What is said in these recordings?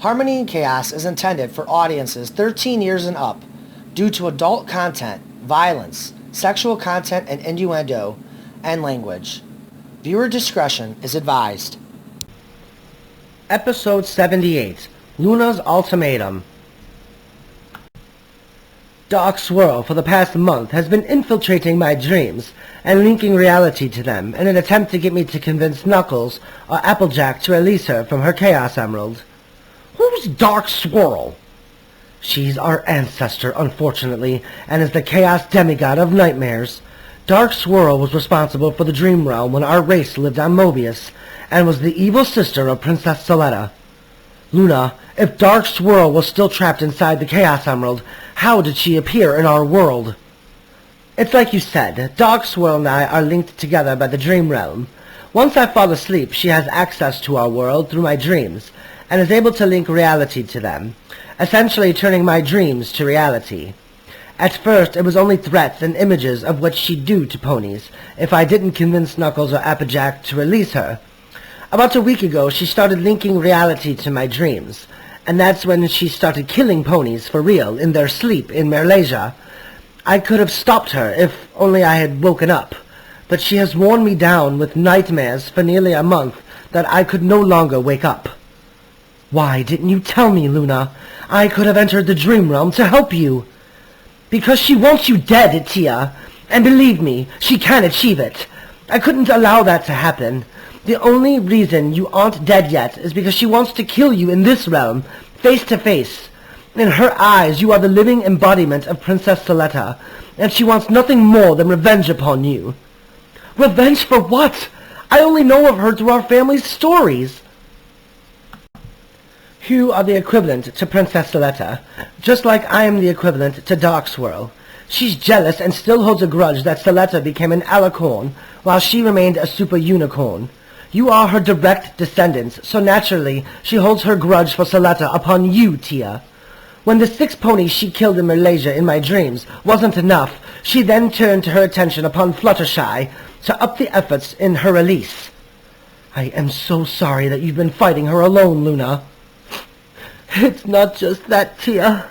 Harmony and Chaos is intended for audiences 13 years and up due to adult content, violence, sexual content and innuendo, and language. Viewer discretion is advised. Episode 78, Luna's Ultimatum. Dark Swirl for the past month has been infiltrating my dreams and linking reality to them in an attempt to get me to convince Knuckles or Applejack to release her from her Chaos Emerald. Who's Dark Swirl? She's our ancestor, unfortunately, and is the Chaos Demigod of nightmares. Dark Swirl was responsible for the Dream Realm when our race lived on Mobius, and was the evil sister of Princess Celestia. Luna, if Dark Swirl was still trapped inside the Chaos Emerald, how did she appear in our world? It's like you said, Dark Swirl and I are linked together by the Dream Realm. Once I fall asleep, she has access to our world through my dreams, and is able to link reality to them, essentially turning my dreams to reality. At first, it was only threats and images of what she'd do to ponies if I didn't convince Knuckles or Applejack to release her. About a week ago, she started linking reality to my dreams, and that's when she started killing ponies for real in their sleep in Malaysia. I could have stopped her if only I had woken up, but she has worn me down with nightmares for nearly a month that I could no longer wake up. Why didn't you tell me, Luna? I could have entered the Dream Realm to help you. Because she wants you dead, Tia. And believe me, she can achieve it. I couldn't allow that to happen. The only reason you aren't dead yet is because she wants to kill you in this realm, face to face. In her eyes, you are the living embodiment of Princess Celestia, and she wants nothing more than revenge upon you. Revenge for what? I only know of her through our family's stories. You are the equivalent to Princess Celestia, just like I am the equivalent to Dark Swirl. She's jealous and still holds a grudge that Celestia became an alicorn, while she remained a super unicorn. You are her direct descendants, so naturally she holds her grudge for Celestia upon you, Tia. When the 6 ponies she killed in Malaysia in my dreams wasn't enough, she then turned her attention upon Fluttershy to up the efforts in her release. I am so sorry that you've been fighting her alone, Luna. It's not just that, Tia.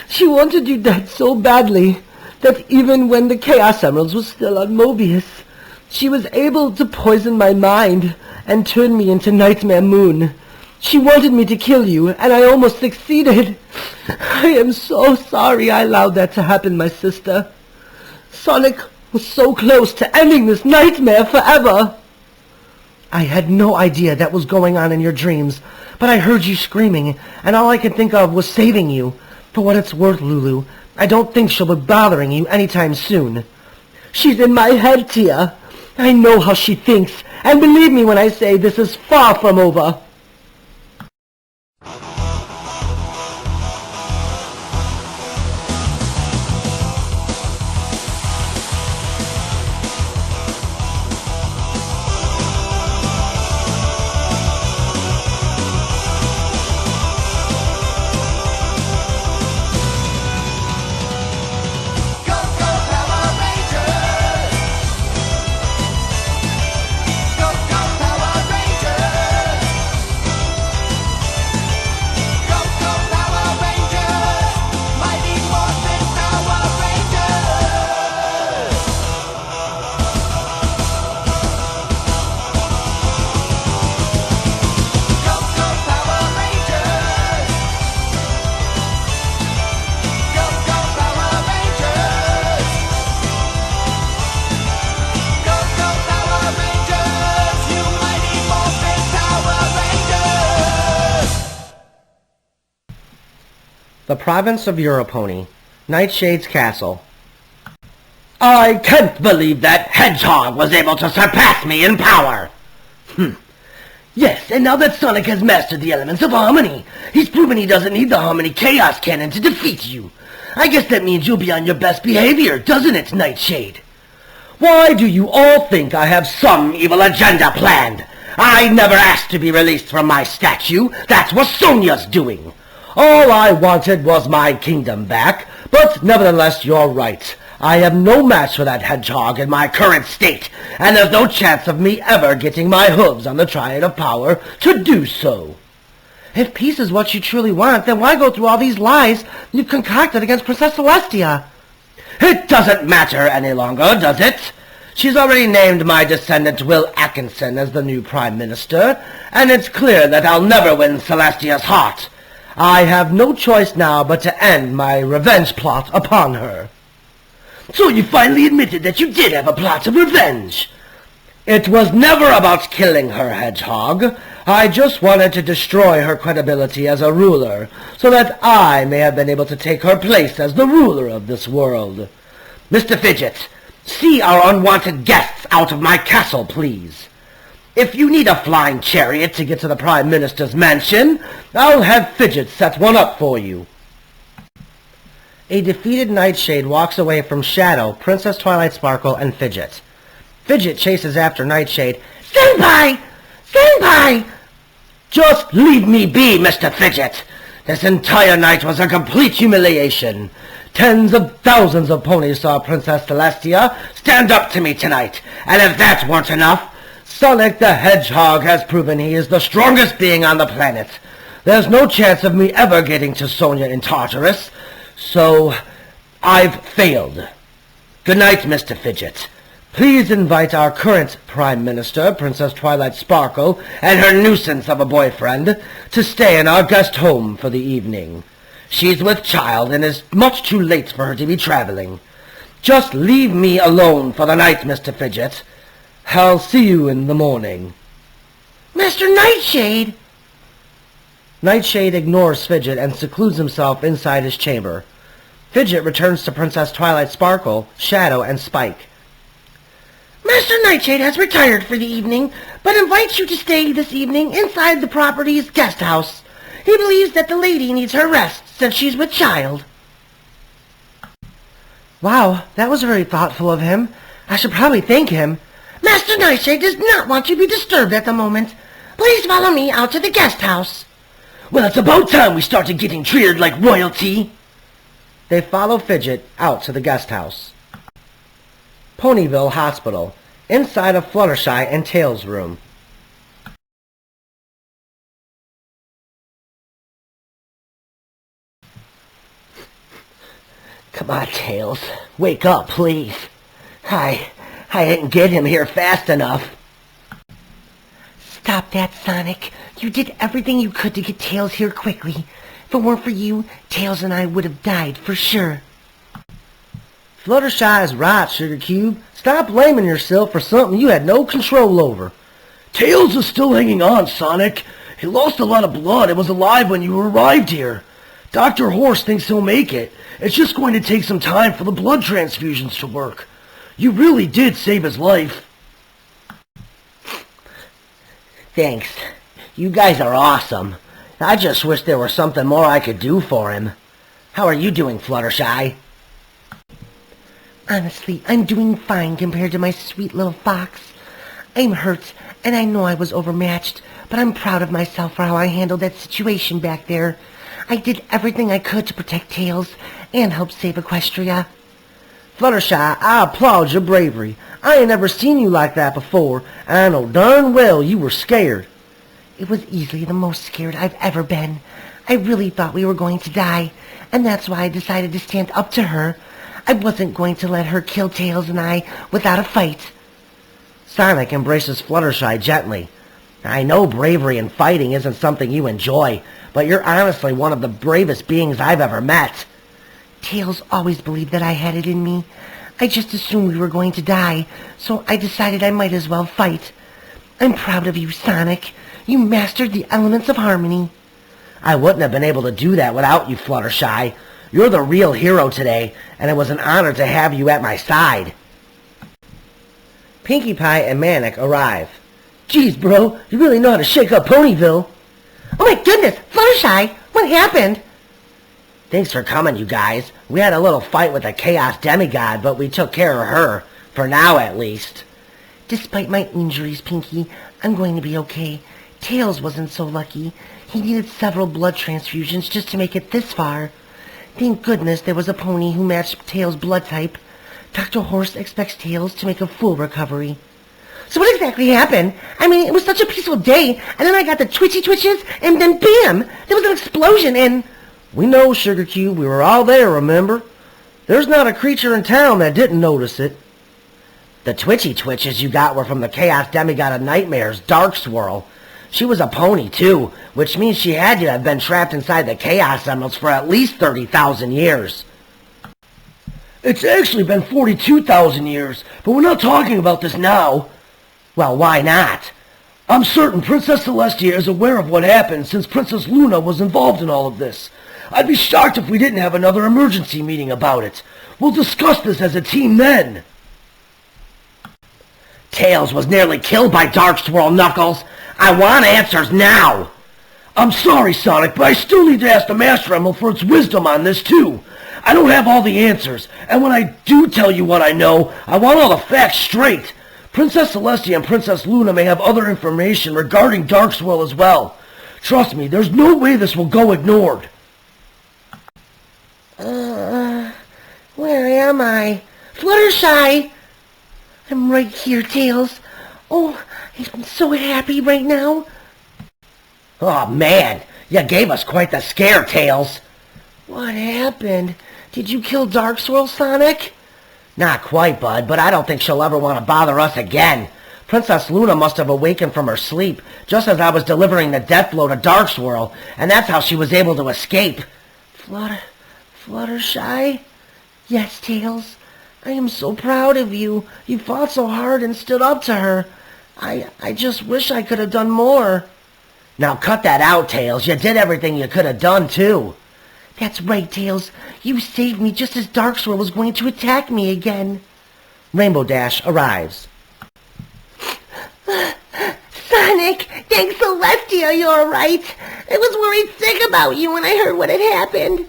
She wanted you dead so badly that even when the Chaos Emeralds was still on Mobius, she was able to poison my mind and turn me into Nightmare Moon. She wanted me to kill you, and I almost succeeded. I am so sorry I allowed that to happen, my sister. Sonic was so close to ending this nightmare forever. I had no idea that was going on in your dreams, but I heard you screaming, and all I could think of was saving you. For what it's worth, Lulu, I don't think she'll be bothering you anytime soon. She's in my head, Tia. I know how she thinks, and believe me when I say this is far from over. The province of Europony, Nightshade's castle. I can't believe that Hedgehog was able to surpass me in power! Yes, and now that Sonic has mastered the elements of harmony, he's proven he doesn't need the Harmony Chaos Cannon to defeat you. I guess that means you'll be on your best behavior, doesn't it, Nightshade? Why do you all think I have some evil agenda planned? I never asked to be released from my statue. That's what Sonia's doing. All I wanted was my kingdom back, but nevertheless you're right. I am no match for that Hedgehog in my current state, and there's no chance of me ever getting my hooves on the Triad of Power to do so. If peace is what you truly want, then why go through all these lies you've concocted against Princess Celestia? It doesn't matter any longer, does it? She's already named my descendant Will Atkinson as the new Prime Minister, and it's clear that I'll never win Celestia's heart. I have no choice now but to end my revenge plot upon her. So you finally admitted that you did have a plot of revenge. It was never about killing her, Hedgehog. I just wanted to destroy her credibility as a ruler, so that I may have been able to take her place as the ruler of this world. Mr. Fidget, see our unwanted guests out of my castle, please. If you need a flying chariot to get to the Prime Minister's mansion, I'll have Fidget set one up for you. A defeated Nightshade walks away from Shadow, Princess Twilight Sparkle, and Fidget. Fidget chases after Nightshade. Senpai! Senpai! Just leave me be, Mr. Fidget. This entire night was a complete humiliation. Tens of thousands of ponies saw Princess Celestia stand up to me tonight, and if that weren't enough, Sonic the Hedgehog has proven he is the strongest being on the planet. There's no chance of me ever getting to Sonia in Tartarus, so I've failed. Good night, Mr. Fidget. Please invite our current Prime Minister, Princess Twilight Sparkle, and her nuisance of a boyfriend, to stay in our guest home for the evening. She's with child and is much too late for her to be traveling. Just leave me alone for the night, Mr. Fidget. I'll see you in the morning. Mr. Nightshade! Nightshade ignores Fidget and secludes himself inside his chamber. Fidget returns to Princess Twilight Sparkle, Shadow, and Spike. Master Nightshade has retired for the evening, but invites you to stay this evening inside the property's guest house. He believes that the lady needs her rest since she's with child. Wow, that was very thoughtful of him. I should probably thank him. Master Nightshade does not want you to be disturbed at the moment. Please follow me out to the guest house. Well, it's about time we started getting treated like royalty. They follow Fidget out to the guest house. Ponyville Hospital, inside of Fluttershy and Tails' room. Come on, Tails. Wake up, please. I didn't get him here fast enough. Stop that, Sonic. You did everything you could to get Tails here quickly. If it weren't for you, Tails and I would have died for sure. Fluttershy is right, Sugar Cube. Stop blaming yourself for something you had no control over. Tails is still hanging on, Sonic. He lost a lot of blood and was alive when you arrived here. Dr. Horse thinks he'll make it. It's just going to take some time for the blood transfusions to work. You really did save his life. Thanks. You guys are awesome. I just wish there was something more I could do for him. How are you doing, Fluttershy? Honestly, I'm doing fine compared to my sweet little fox. I'm hurt, and I know I was overmatched, but I'm proud of myself for how I handled that situation back there. I did everything I could to protect Tails and help save Equestria. Fluttershy, I applaud your bravery. I ain't never seen you like that before, and I know darn well you were scared. It was easily the most scared I've ever been. I really thought we were going to die, and that's why I decided to stand up to her. I wasn't going to let her kill Tails and I without a fight. Sonic embraces Fluttershy gently. I know bravery and fighting isn't something you enjoy, but you're honestly one of the bravest beings I've ever met. Tails always believed that I had it in me. I just assumed we were going to die, so I decided I might as well fight. I'm proud of you, Sonic. You mastered the elements of harmony. I wouldn't have been able to do that without you, Fluttershy. You're the real hero today, and it was an honor to have you at my side. Pinkie Pie and Manic arrive. Geez, bro, you really know how to shake up Ponyville. Oh my goodness, Fluttershy, what happened? Thanks for coming, you guys. We had a little fight with a Chaos Demigod, but we took care of her. For now, at least. Despite my injuries, Pinkie, I'm going to be okay. Tails wasn't so lucky. He needed several blood transfusions just to make it this far. Thank goodness there was a pony who matched Tails' blood type. Dr. Horse expects Tails to make a full recovery. So what exactly happened? I mean, it was such a peaceful day, and then I got the twitchy twitches, and then bam! There was an explosion, and... We know, Sugar Cube. We were all there, remember? There's not a creature in town that didn't notice it. The twitchy twitches you got were from the Chaos Demigod of Nightmares, Dark Swirl. She was a pony, too, which means she had to have been trapped inside the Chaos Emeralds for at least 30,000 years. It's actually been 42,000 years, but we're not talking about this now. Well, why not? I'm certain Princess Celestia is aware of what happened since Princess Luna was involved in all of this. I'd be shocked if we didn't have another emergency meeting about it. We'll discuss this as a team then. Tails was nearly killed by Dark Swirl, Knuckles. I want answers now. I'm sorry, Sonic, but I still need to ask the Master Emerald for its wisdom on this, too. I don't have all the answers, and when I do tell you what I know, I want all the facts straight. Princess Celestia and Princess Luna may have other information regarding Dark Swirl as well. Trust me, there's no way this will go ignored. Where am I? Fluttershy! I'm right here, Tails. Oh, I'm so happy right now. Oh, man, you gave us quite the scare, Tails. What happened? Did you kill Dark Swirl, Sonic? Not quite, Bud, but I don't think she'll ever want to bother us again. Princess Luna must have awakened from her sleep just as I was delivering the death blow to Dark Swirl, and that's how she was able to escape. Fluttershy? Yes, Tails. I am so proud of you. You fought so hard and stood up to her. I just wish I could have done more. Now cut that out, Tails. You did everything you could have done, too. That's right, Tails. You saved me just as Dark Swirl was going to attack me again. Rainbow Dash arrives. Sonic, thanks Celestia, you're alright. I was worried sick about you when I heard what had happened.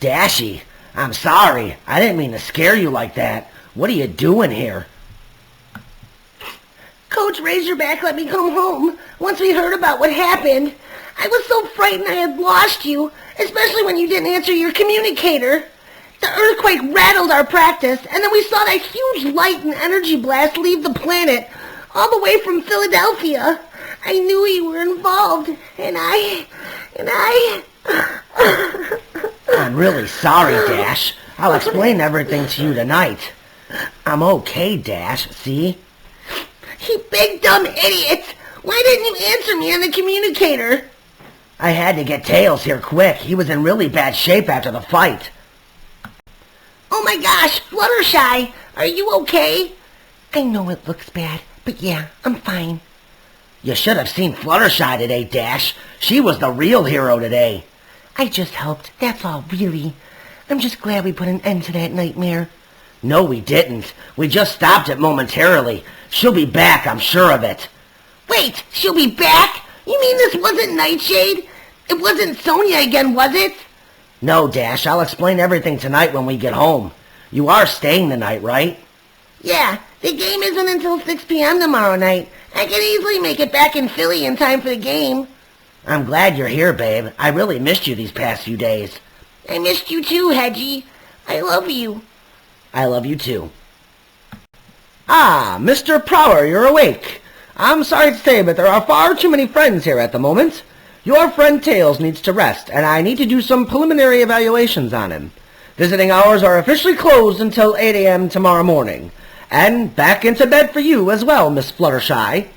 Dashy, I'm sorry. I didn't mean to scare you like that. What are you doing here? Coach Razorback let me come home once we heard about what happened. I was so frightened I had lost you, especially when you didn't answer your communicator. The earthquake rattled our practice, and then we saw that huge light and energy blast leave the planet, all the way from Philadelphia. I knew you were involved, and I... I'm really sorry, Dash. I'll explain everything to you tonight. I'm okay, Dash, see? You big dumb idiot! Why didn't you answer me on the communicator? I had to get Tails here quick. He was in really bad shape after the fight. Oh my gosh, Fluttershy! Are you okay? I know it looks bad, but yeah, I'm fine. You should have seen Fluttershy today, Dash. She was the real hero today. I just helped, that's all, really. I'm just glad we put an end to that nightmare. No, we didn't. We just stopped it momentarily. She'll be back, I'm sure of it. Wait, she'll be back? You mean this wasn't Nightshade? It wasn't Sonia again, was it? No, Dash, I'll explain everything tonight when we get home. You are staying tonight, right? Yeah, the game isn't until 6 p.m. tomorrow night. I can easily make it back in Philly in time for the game. I'm glad you're here, babe. I really missed you these past few days. I missed you too, Hedgie. I love you. I love you too. Ah, Mr. Prower, you're awake. I'm sorry to say, but there are far too many friends here at the moment. Your friend Tails needs to rest, and I need to do some preliminary evaluations on him. Visiting hours are officially closed until 8 a.m. tomorrow morning. And back into bed for you as well, Miss Fluttershy.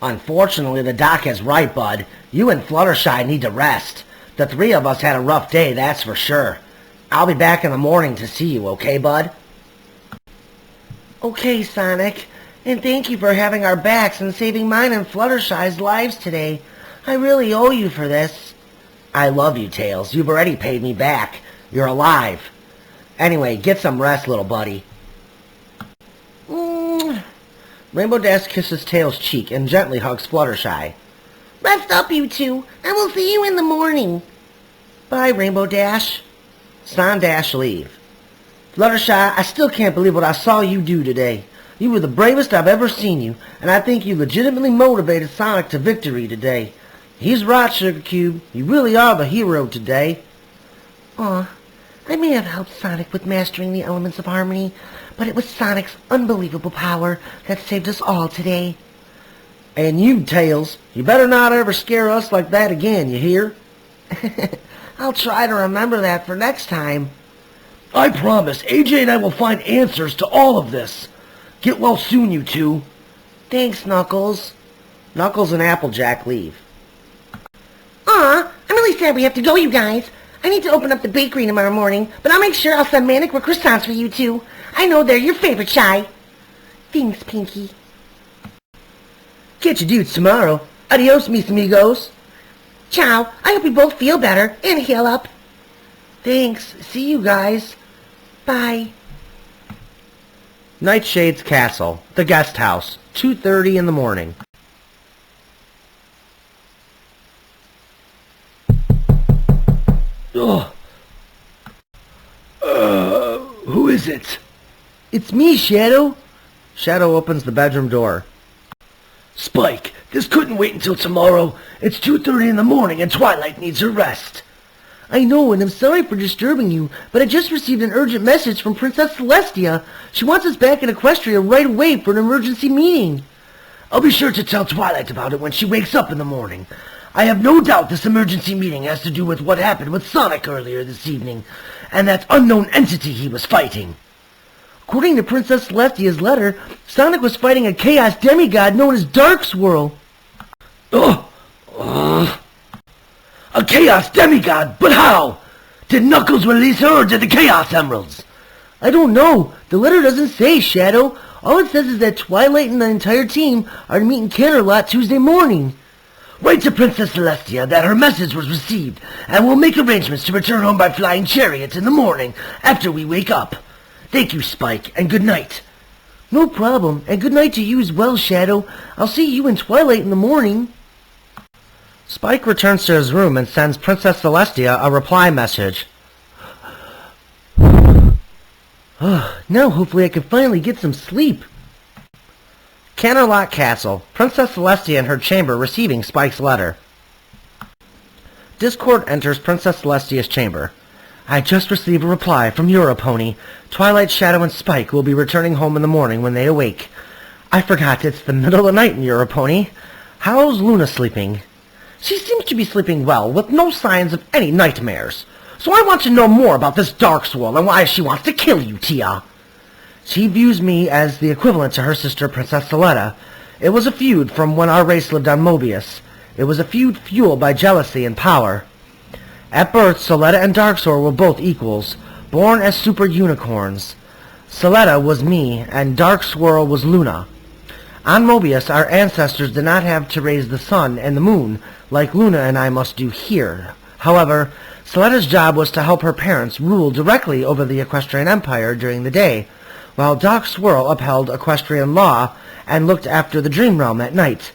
Unfortunately, the doc is right, Bud. You and Fluttershy need to rest. The three of us had a rough day, that's for sure. I'll be back in the morning to see you, okay, Bud? Okay, Sonic. And thank you for having our backs and saving mine and Fluttershy's lives today. I really owe you for this. I love you, Tails. You've already paid me back. You're alive. Anyway, get some rest, little buddy. Rainbow Dash kisses Tails' cheek and gently hugs Fluttershy. Rest up, you two, and we'll see you in the morning. Bye, Rainbow Dash. Snon Dash leave. Fluttershy, I still can't believe what I saw you do today. You were the bravest I've ever seen you, and I think you legitimately motivated Sonic to victory today. He's right, Sugar Cube. You really are the hero today. Aw, I may have helped Sonic with mastering the elements of harmony, but it was Sonic's unbelievable power that saved us all today. And you, Tails, you better not ever scare us like that again, you hear? I'll try to remember that for next time. I promise, AJ and I will find answers to all of this. Get well soon, you two. Thanks, Knuckles. Knuckles and Applejack leave. Aw, I'm really sad we have to go, you guys. I need to open up the bakery tomorrow morning, but I'll make sure I'll send manicure croissants for you two. I know they're your favorite, Shy. Thanks, Pinky. Catch you dudes tomorrow. Adios, mis amigos. Ciao. I hope you both feel better and heal up. Thanks. See you guys. Bye. Nightshade's castle, the guest house, 2:30 in the morning. Ugh. Who is it? It's me, Shadow. Shadow opens the bedroom door. Spike, this couldn't wait until tomorrow. It's 2:30 in the morning and Twilight needs her rest. I know, and I'm sorry for disturbing you, but I just received an urgent message from Princess Celestia. She wants us back in Equestria right away for an emergency meeting. I'll be sure to tell Twilight about it when she wakes up in the morning. I have no doubt this emergency meeting has to do with what happened with Sonic earlier this evening, and that unknown entity he was fighting. According to Princess Celestia's letter, Sonic was fighting a chaos demigod known as Dark Swirl. A chaos demigod? But how? Did Knuckles release her or did the Chaos Emeralds? I don't know. The letter doesn't say, Shadow. All it says is that Twilight and the entire team are to meet in Canterlot Tuesday morning. Write to Princess Celestia that her message was received, and we'll make arrangements to return home by flying chariots in the morning after we wake up. Thank you, Spike, and good night. No problem, and good night to you as well, Shadow. I'll see you and Twilight in the morning. Spike returns to his room and sends Princess Celestia a reply message. Now hopefully I can finally get some sleep. Canterlot Castle, Princess Celestia in her chamber receiving Spike's letter. Discord enters Princess Celestia's chamber. I just received a reply from Europony. Twilight, Shadow, and Spike will be returning home in the morning when they awake. I forgot it's the middle of the night in Europony. How's Luna sleeping? She seems to be sleeping well, with no signs of any nightmares. So I want to know more about this Dark Swirl and why she wants to kill you, Tia. She views me as the equivalent to her sister, Princess Celetta. It was a feud from when our race lived on Mobius. It was a feud fueled by jealousy and power. At birth, Celetta and Dark Swirl were both equals, born as super unicorns. Celetta was me, and Dark Swirl was Luna. On Mobius, our ancestors did not have to raise the sun and the moon, like Luna and I must do here. However, Celetta's job was to help her parents rule directly over the Equestrian Empire during the day, while Dark Swirl upheld equestrian law and looked after the Dream Realm at night.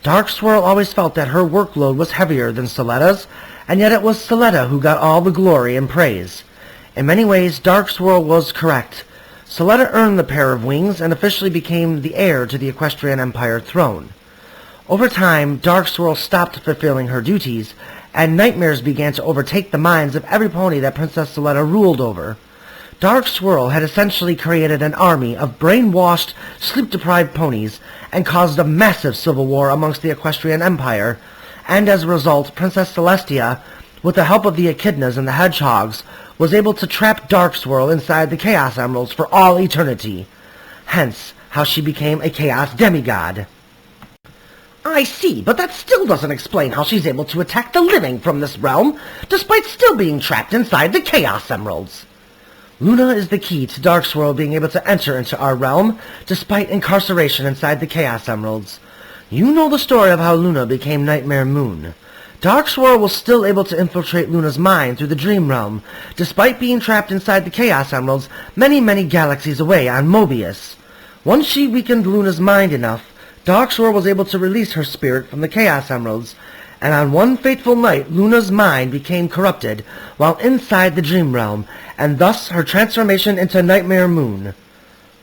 Dark Swirl always felt that her workload was heavier than Celetta's, and yet it was Celetta who got all the glory and praise. In many ways, Dark Swirl was correct. Celetta earned the pair of wings and officially became the heir to the Equestrian Empire throne. Over time, Dark Swirl stopped fulfilling her duties, and nightmares began to overtake the minds of every pony that Princess Celetta ruled over. Dark Swirl had essentially created an army of brainwashed, sleep-deprived ponies and caused a massive civil war amongst the Equestrian Empire, and as a result, Princess Celestia, with the help of the Echidnas and the Hedgehogs, was able to trap Dark Swirl inside the Chaos Emeralds for all eternity. Hence, how she became a Chaos Demigod. I see, but that still doesn't explain how she's able to attack the living from this realm, despite still being trapped inside the Chaos Emeralds. Luna is the key to Dark Swirl being able to enter into our realm, despite incarceration inside the Chaos Emeralds. You know the story of how Luna became Nightmare Moon. Dark Swirl was still able to infiltrate Luna's mind through the Dream Realm, despite being trapped inside the Chaos Emeralds many, many galaxies away on Mobius. Once she weakened Luna's mind enough, Dark Swirl was able to release her spirit from the Chaos Emeralds, and on one fateful night Luna's mind became corrupted while inside the Dream Realm, and thus her transformation into Nightmare Moon.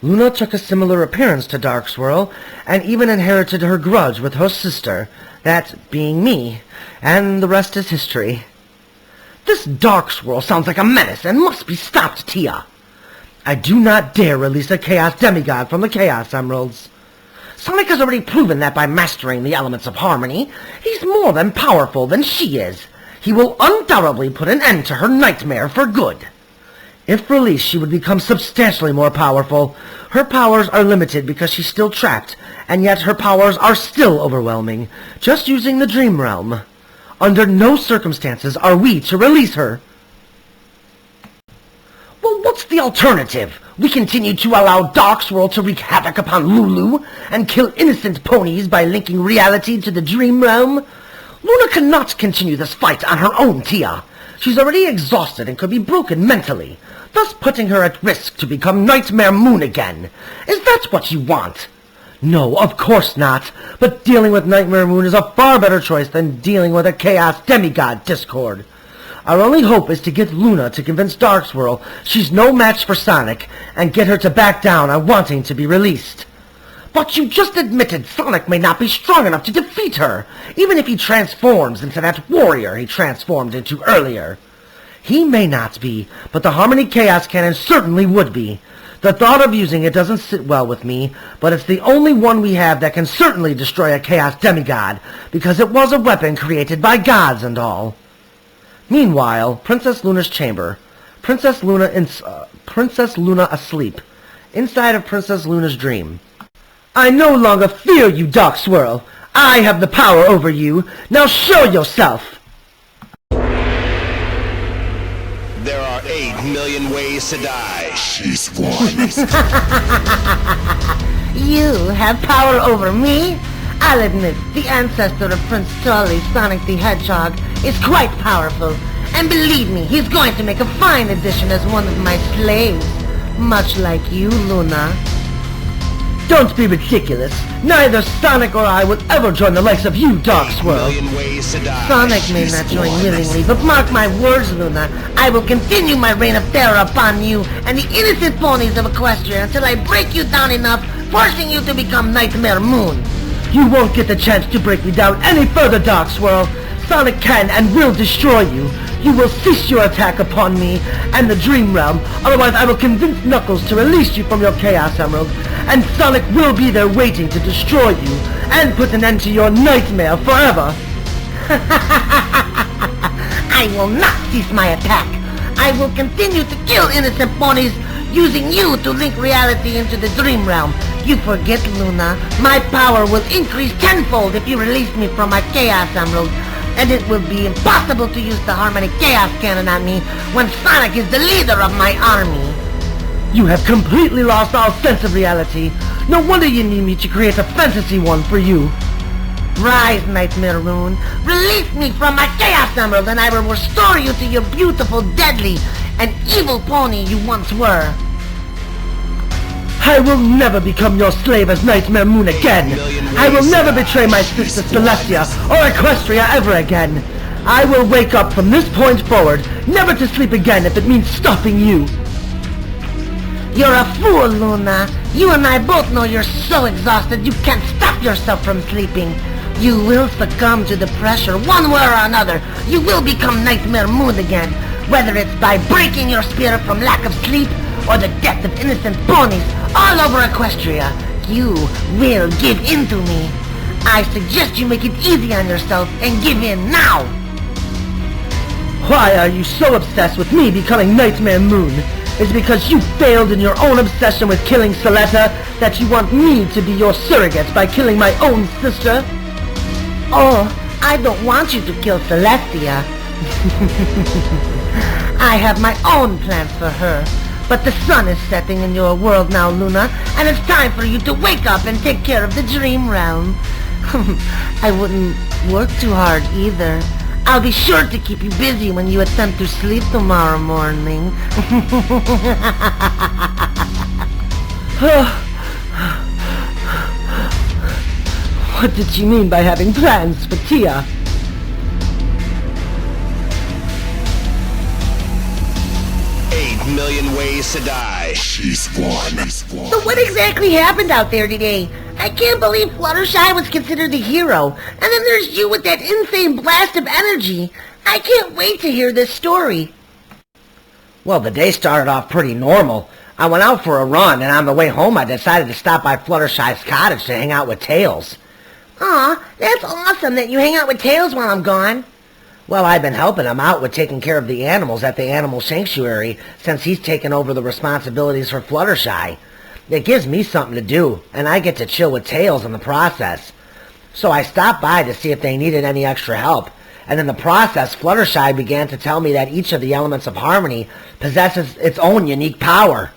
Luna took a similar appearance to Dark Swirl, and even inherited her grudge with her sister, that being me, and the rest is history. This Dark Swirl sounds like a menace and must be stopped, Tia. I do not dare release a Chaos Demigod from the Chaos Emeralds. Sonic has already proven that by mastering the elements of harmony, he's more than powerful than she is. He will undoubtedly put an end to her nightmare for good. If released, she would become substantially more powerful. Her powers are limited because she's still trapped, and yet her powers are still overwhelming, just using the Dream Realm. Under no circumstances are we to release her. Well, what's the alternative? We continue to allow Dark Swirl to wreak havoc upon Lulu, and kill innocent ponies by linking reality to the Dream Realm? Luna cannot continue this fight on her own, Tia. She's already exhausted and could be broken mentally, thus putting her at risk to become Nightmare Moon again. Is that what you want? No, of course not, but dealing with Nightmare Moon is a far better choice than dealing with a Chaos Demigod Discord. Our only hope is to get Luna to convince Dark Swirl she's no match for Sonic, and get her to back down on wanting to be released. But you just admitted Sonic may not be strong enough to defeat her, even if he transforms into that warrior he transformed into earlier. He may not be, but the Harmony Chaos Cannon certainly would be. The thought of using it doesn't sit well with me, but it's the only one we have that can certainly destroy a Chaos Demigod, because it was a weapon created by gods and all. Meanwhile, Princess Luna's chamber. Princess Luna asleep. Inside of Princess Luna's dream. I no longer fear you, Dark Swirl. I have the power over you. Now show yourself. There are 8 million ways to die. She's won. You have power over me? I'll admit, the ancestor of Prince Charlie, Sonic the Hedgehog, is quite powerful. And believe me, he's going to make a fine addition as one of my slaves. Much like you, Luna. Don't be ridiculous. Neither Sonic or I will ever join the likes of you, Dark Swirl. Sonic may not join willingly, but mark my words, Luna. I will continue my reign of terror upon you and the innocent ponies of Equestria until I break you down enough, forcing you to become Nightmare Moon. You won't get the chance to break me down any further, Dark Swirl. Sonic can and will destroy you. You will cease your attack upon me and the Dream Realm, otherwise I will convince Knuckles to release you from your Chaos Emerald, and Sonic will be there waiting to destroy you and put an end to your nightmare forever. I will not cease my attack. I will continue to kill innocent ponies, using you to link reality into the Dream Realm. You forget, Luna. My power will increase tenfold if you release me from my Chaos Emerald, and it will be impossible to use the Harmony Chaos Cannon on me when Sonic is the leader of my army. You have completely lost all sense of reality. No wonder you need me to create a fantasy one for you. Rise, Nightmare Moon. Release me from my Chaos Emerald, and I will restore you to your beautiful, deadly, and evil pony you once were. I will never become your slave as Nightmare Moon again. I will never betray my sister Celestia or Equestria ever again. I will wake up from this point forward, never to sleep again if it means stopping you. You're a fool, Luna. You and I both know you're so exhausted you can't stop yourself from sleeping. You will succumb to the pressure one way or another. You will become Nightmare Moon again, whether it's by breaking your spirit from lack of sleep or the death of innocent ponies all over Equestria. You will give in to me. I suggest you make it easy on yourself and give in now. Why are you so obsessed with me becoming Nightmare Moon? Is it because you failed in your own obsession with killing Celestia that you want me to be your surrogate by killing my own sister? Oh, I don't want you to kill Celestia. I have my own plans for her. But the sun is setting in your world now, Luna, and it's time for you to wake up and take care of the Dream Realm. I wouldn't work too hard either. I'll be sure to keep you busy when you attempt to sleep tomorrow morning. What did she mean by having plans for Tia? Million ways to die. She's won. So what exactly happened out there today? I can't believe Fluttershy was considered the hero, and then there's you with that insane blast of energy. I can't wait to hear this story. Well, the day started off pretty normal. I went out for a run, and on the way home I decided to stop by Fluttershy's cottage to hang out with Tails. Aw, that's awesome that you hang out with Tails while I'm gone. Well, I've been helping him out with taking care of the animals at the animal sanctuary since he's taken over the responsibilities for Fluttershy. It gives me something to do, and I get to chill with Tails in the process. So I stopped by to see if they needed any extra help, and in the process, Fluttershy began to tell me that each of the elements of harmony possesses its own unique power.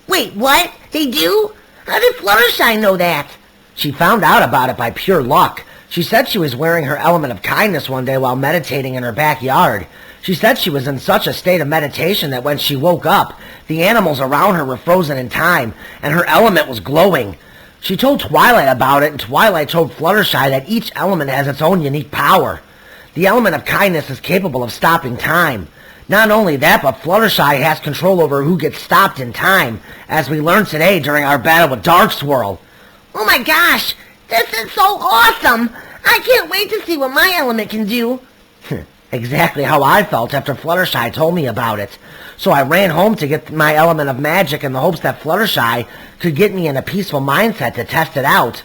Wait, what? They do? How did Fluttershy know that? She found out about it by pure luck. She said she was wearing her element of kindness one day while meditating in her backyard. She said she was in such a state of meditation that when she woke up, the animals around her were frozen in time, and her element was glowing. She told Twilight about it, and Twilight told Fluttershy that each element has its own unique power. The element of kindness is capable of stopping time. Not only that, but Fluttershy has control over who gets stopped in time, as we learned today during our battle with Dark Swirl. Oh my gosh, this is so awesome! I can't wait to see what my element can do. Exactly how I felt after Fluttershy told me about it. So I ran home to get my element of magic in the hopes that Fluttershy could get me in a peaceful mindset to test it out.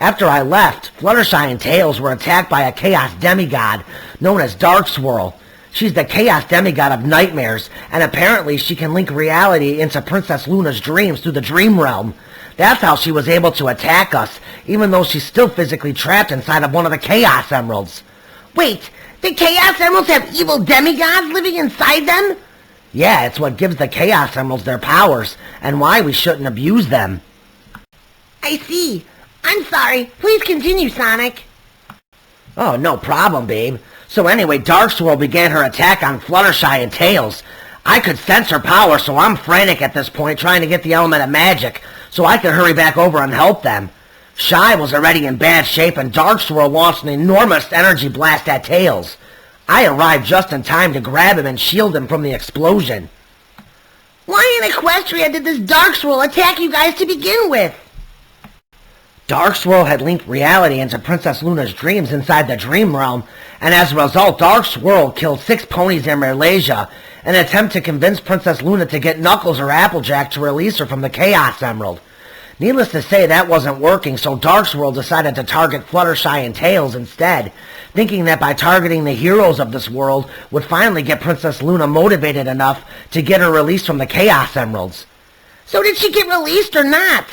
After I left, Fluttershy and Tails were attacked by a chaos demigod known as Dark Swirl. She's the chaos demigod of nightmares, and apparently she can link reality into Princess Luna's dreams through the dream realm. That's how she was able to attack us, even though she's still physically trapped inside of one of the Chaos Emeralds. Wait, the Chaos Emeralds have evil demigods living inside them? Yeah, it's what gives the Chaos Emeralds their powers, and why we shouldn't abuse them. I see. I'm sorry. Please continue, Sonic. Oh, no problem, babe. So anyway, Dark Swirl began her attack on Fluttershy and Tails. I could sense her power, so I'm frantic at this point trying to get the element of magic so I could hurry back over and help them. Shy was already in bad shape, and Dark Swirl launched an enormous energy blast at Tails. I arrived just in time to grab him and shield him from the explosion. Why in Equestria did this Dark Swirl attack you guys to begin with? Dark Swirl had linked reality into Princess Luna's dreams inside the Dream Realm, and as a result, Dark Swirl killed 6 ponies in Malaysia in an attempt to convince Princess Luna to get Knuckles or Applejack to release her from the Chaos Emerald. Needless to say, that wasn't working, so Dark Swirl decided to target Fluttershy and Tails instead, thinking that by targeting the heroes of this world would finally get Princess Luna motivated enough to get her released from the Chaos Emeralds. So did she get released or not?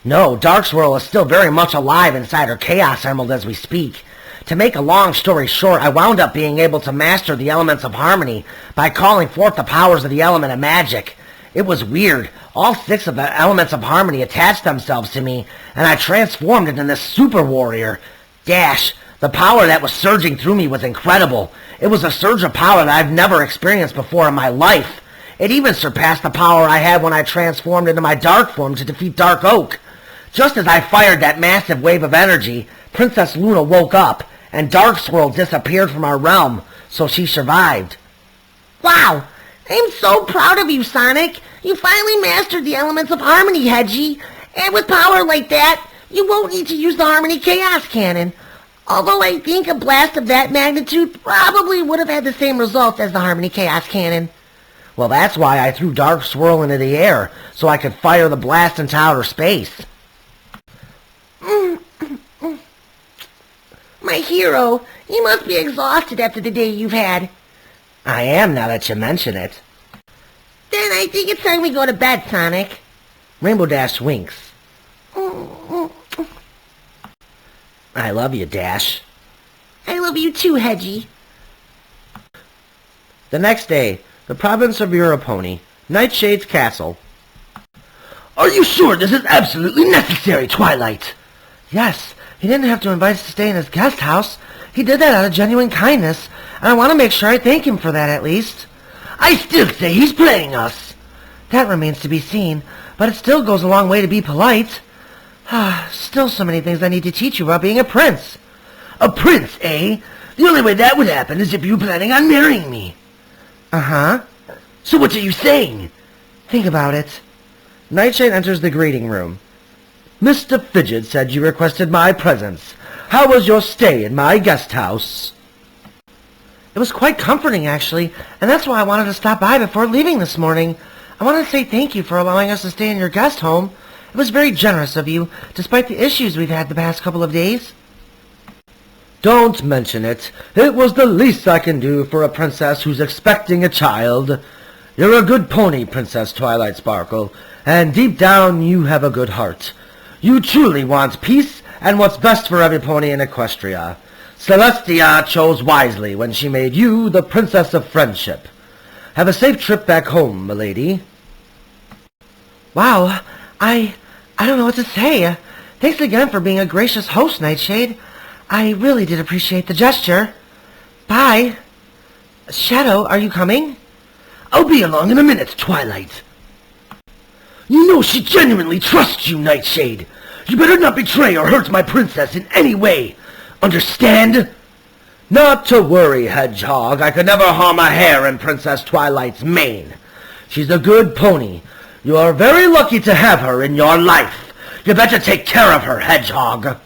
No, Dark Swirl is still very much alive inside her Chaos Emerald as we speak. To make a long story short, I wound up being able to master the elements of harmony by calling forth the powers of the element of magic. It was weird. All 6 of the elements of harmony attached themselves to me, and I transformed into this super warrior. Dash, the power that was surging through me was incredible. It was a surge of power that I've never experienced before in my life. It even surpassed the power I had when I transformed into my dark form to defeat Dark Oak. Just as I fired that massive wave of energy, Princess Luna woke up, and Dark Swirl disappeared from our realm, so she survived. Wow! I'm so proud of you, Sonic! You finally mastered the elements of harmony, Hedgie! And with power like that, you won't need to use the Harmony Chaos Cannon. Although I think a blast of that magnitude probably would have had the same results as the Harmony Chaos Cannon. Well, that's why I threw Dark Swirl into the air, so I could fire the blast into outer space. My hero, you must be exhausted after the day you've had. I am, now that you mention it. Then I think it's time we go to bed, Sonic. Rainbow Dash winks. I love you, Dash. I love you too, Hedgie. The next day, the province of Europony, Nightshade's castle. Are you sure this is absolutely necessary, Twilight? Yes, he didn't have to invite us to stay in his guest house. He did that out of genuine kindness, and I want to make sure I thank him for that at least. I still say he's playing us. That remains to be seen, but it still goes a long way to be polite. Still so many things I need to teach you about being a prince. A prince, eh? The only way that would happen is if you were planning on marrying me. Uh-huh. So what are you saying? Think about it. Nightshade enters the greeting room. Mr. Fidget said you requested my presence. How was your stay in my guest house? It was quite comforting, actually, and that's why I wanted to stop by before leaving this morning. I want to say thank you for allowing us to stay in your guest home. It was very generous of you, despite the issues we've had the past couple of days. Don't mention it. It was the least I can do for a princess who's expecting a child. You're a good pony, Princess Twilight Sparkle, and deep down you have a good heart. You truly want peace and what's best for every pony in Equestria. Celestia chose wisely when she made you the Princess of Friendship. Have a safe trip back home, milady. Wow, I don't know what to say. Thanks again for being a gracious host, Nightshade. I really did appreciate the gesture. Bye. Shadow, are you coming? I'll be along in a minute, Twilight. You know she genuinely trusts you, Nightshade. You better not betray or hurt my princess in any way. Understand? Not to worry, Hedgehog. I could never harm a hair in Princess Twilight's mane. She's a good pony. You are very lucky to have her in your life. You better take care of her, Hedgehog.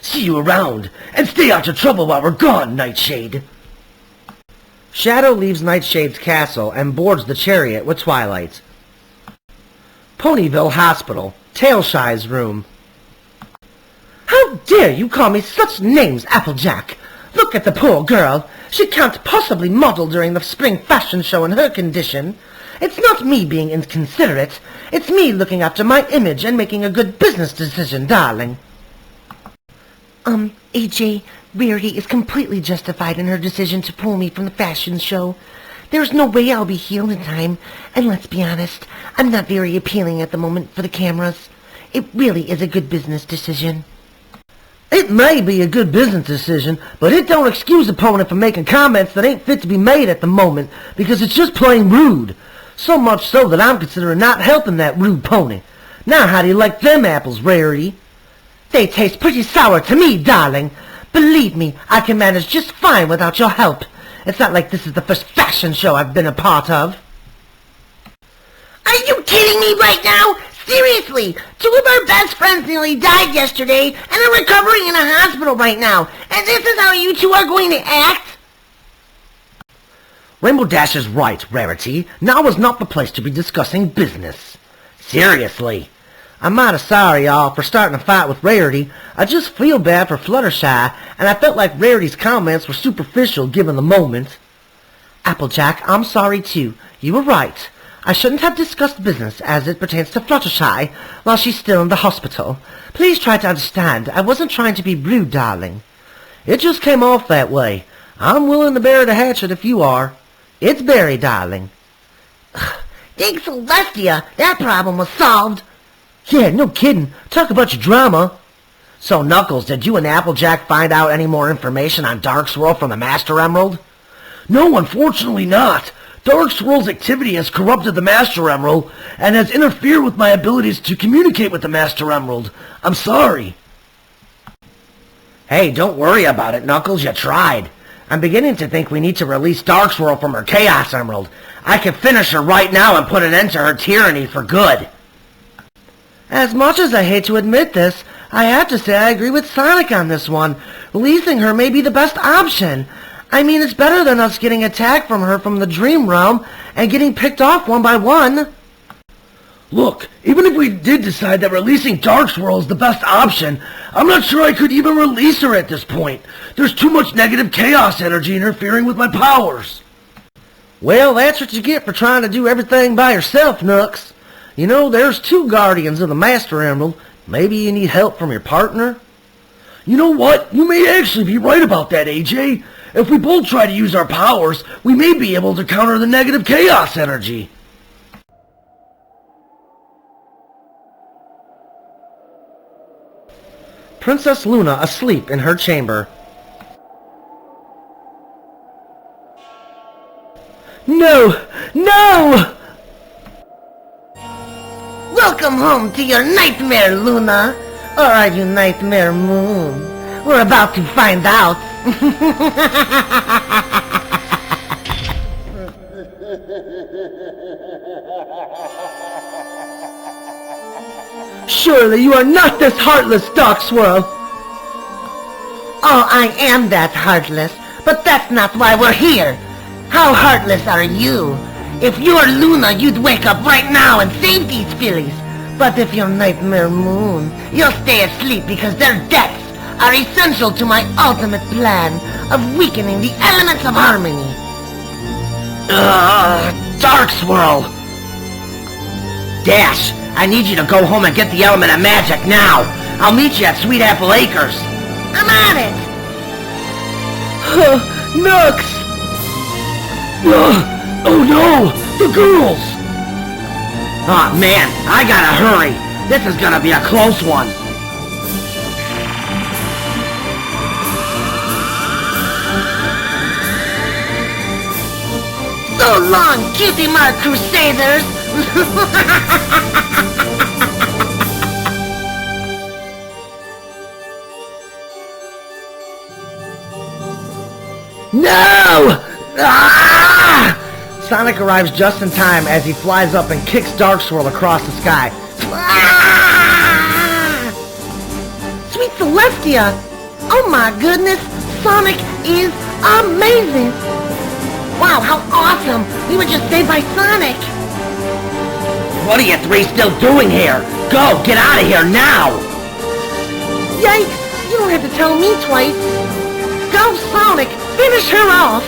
See you around, and stay out of trouble while we're gone, Nightshade. Shadow leaves Nightshade's castle and boards the chariot with Twilight. Ponyville Hospital, Tailshy's room. How dare you call me such names, Applejack? Look at the poor girl. She can't possibly model during the spring fashion show in her condition. It's not me being inconsiderate. It's me looking after my image and making a good business decision, darling. AJ, Rarity is completely justified in her decision to pull me from the fashion show. There's no way I'll be healed in time, and let's be honest, I'm not very appealing at the moment for the cameras. It really is a good business decision. It may be a good business decision, but it don't excuse an opponent from making comments that ain't fit to be made at the moment, because it's just plain rude. So much so that I'm considering not helping that rude pony. Now how do you like them apples, Rarity? They taste pretty sour to me, darling. Believe me, I can manage just fine without your help. It's not like this is the first fashion show I've been a part of. Are you kidding me right now? Seriously, 2 of our best friends nearly died yesterday and are recovering in a hospital right now. And this is how you two are going to act? Rainbow Dash is right, Rarity. Now is not the place to be discussing business. Seriously. I'm mighty sorry, y'all, for starting a fight with Rarity. I just feel bad for Fluttershy, and I felt like Rarity's comments were superficial given the moment. Applejack, I'm sorry too. You were right. I shouldn't have discussed business as it pertains to Fluttershy while she's still in the hospital. Please try to understand. I wasn't trying to be rude, darling. It just came off that way. I'm willing to bury the hatchet if you are. It's buried, darling. Thanks, Celestia. That problem was solved. Yeah, no kidding. Talk about your drama. So, Knuckles, did you and Applejack find out any more information on Dark Swirl from the Master Emerald? No, unfortunately not. Dark Swirl's activity has corrupted the Master Emerald and has interfered with my abilities to communicate with the Master Emerald. I'm sorry. Hey, don't worry about it, Knuckles. You tried. I'm beginning to think we need to release Dark Swirl from her Chaos Emerald. I can finish her right now and put an end to her tyranny for good. As much as I hate to admit this, I have to say I agree with Sonic on this one. Releasing her may be the best option. I mean, it's better than us getting attacked from her from the Dream Realm and getting picked off one by one. Look, even if we did decide that releasing Dark Swirl is the best option, I'm not sure I could even release her at this point. There's too much negative chaos energy interfering with my powers. Well, that's what you get for trying to do everything by yourself, Knux. You know, there's 2 Guardians of the Master Emerald. Maybe you need help from your partner? You know what? You may actually be right about that, AJ. If we both try to use our powers, we may be able to counter the negative chaos energy. Princess Luna asleep in her chamber. No! No! Welcome home to your nightmare, Luna. Or are you Nightmare Moon? We're about to find out. Surely you are not this heartless, Dark Swirl. Oh, I am that heartless, but that's not why we're here. How heartless are you? If you're Luna, you'd wake up right now and save these fillies. But if you're Nightmare Moon, you'll stay asleep because their deaths are essential to my ultimate plan of weakening the elements of harmony. Dark Swirl! Dash, I need you to go home and get the element of magic now. I'll meet you at Sweet Apple Acres. I'm on it! Nux! Oh no! The girls! Aw, man, I gotta hurry. This is gonna be a close one. So long, cutie mark crusaders! No! Ah! Sonic arrives just in time as he flies up and kicks Dark Swirl across the sky. Ah! Sweet Celestia! Oh my goodness, Sonic is amazing! Wow, how awesome! We were just saved by Sonic! What are you three still doing here? Go, get out of here now! Yikes! You don't have to tell me twice! Go, Sonic! Finish her off!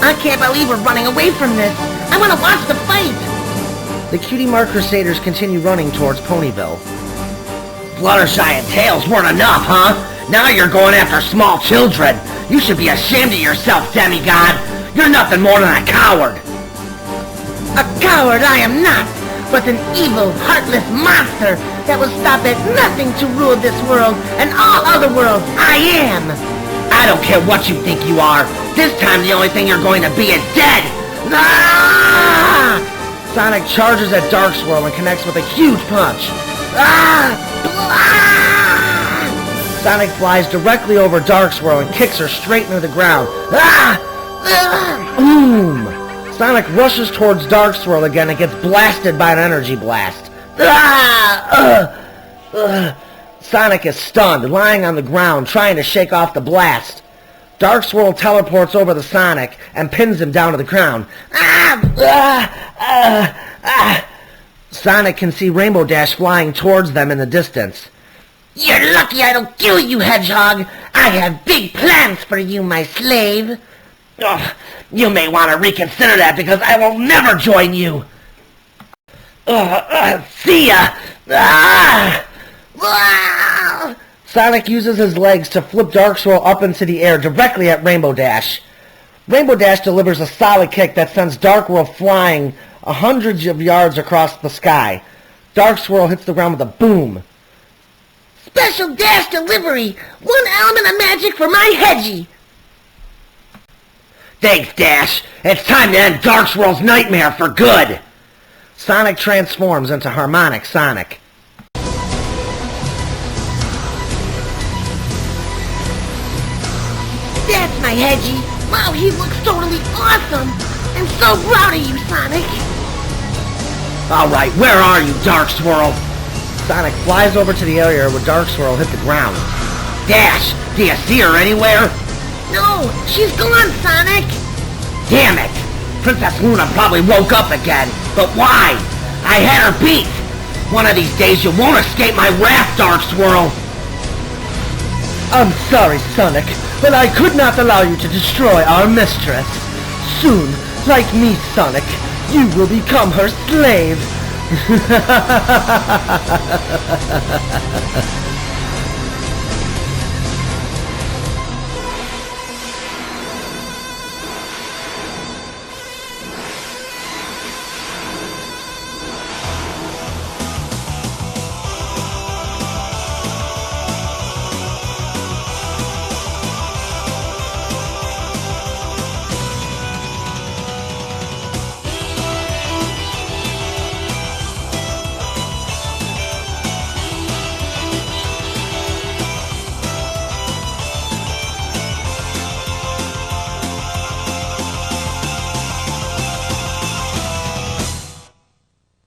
I can't believe we're running away from this! I want to watch the fight! The Cutie Mark Crusaders continue running towards Ponyville. Fluttershy and Tails weren't enough, huh? Now you're going after small children! You should be ashamed of yourself, demigod! You're nothing more than a coward! A coward I am not, but an evil, heartless monster that will stop at nothing to rule this world and all other worlds. I am! I don't care what you think you are. This time the only thing you're going to be is dead! Ah! Sonic charges at Dark Swirl and connects with a huge punch. Ah! Ah! Sonic flies directly over Dark Swirl and kicks her straight into the ground. Ah! Ah! Boom! Sonic rushes towards Dark Swirl again and gets blasted by an energy blast. Ah! Sonic is stunned, lying on the ground, trying to shake off the blast. Dark Swirl teleports over to Sonic and pins him down to the ground. Sonic can see Rainbow Dash flying towards them in the distance. You're lucky I don't kill you, Hedgehog. I have big plans for you, my slave. Ugh, you may want to reconsider that because I will never join you. See ya! Ah! Ah! Sonic uses his legs to flip Dark Swirl up into the air directly at Rainbow Dash. Rainbow Dash delivers a solid kick that sends Dark Swirl flying hundreds of yards across the sky. Dark Swirl hits the ground with a boom. Special Dash delivery! 1 element of magic for my Hedgie! Thanks, Dash. It's time to end Dark Swirl's nightmare for good. Sonic transforms into Harmonic Sonic. That's my Hedgie! Wow, he looks totally awesome! I'm so proud of you, Sonic! Alright, where are you, Dark Swirl? Sonic flies over to the area where Dark Swirl hit the ground. Dash, do you see her anywhere? No, she's gone, Sonic! Damn it! Princess Luna probably woke up again, but why? I had her beat! One of these days you won't escape my wrath, Dark Swirl! I'm sorry, Sonic, but I could not allow you to destroy our mistress. Soon, like me, Sonic, you will become her slave.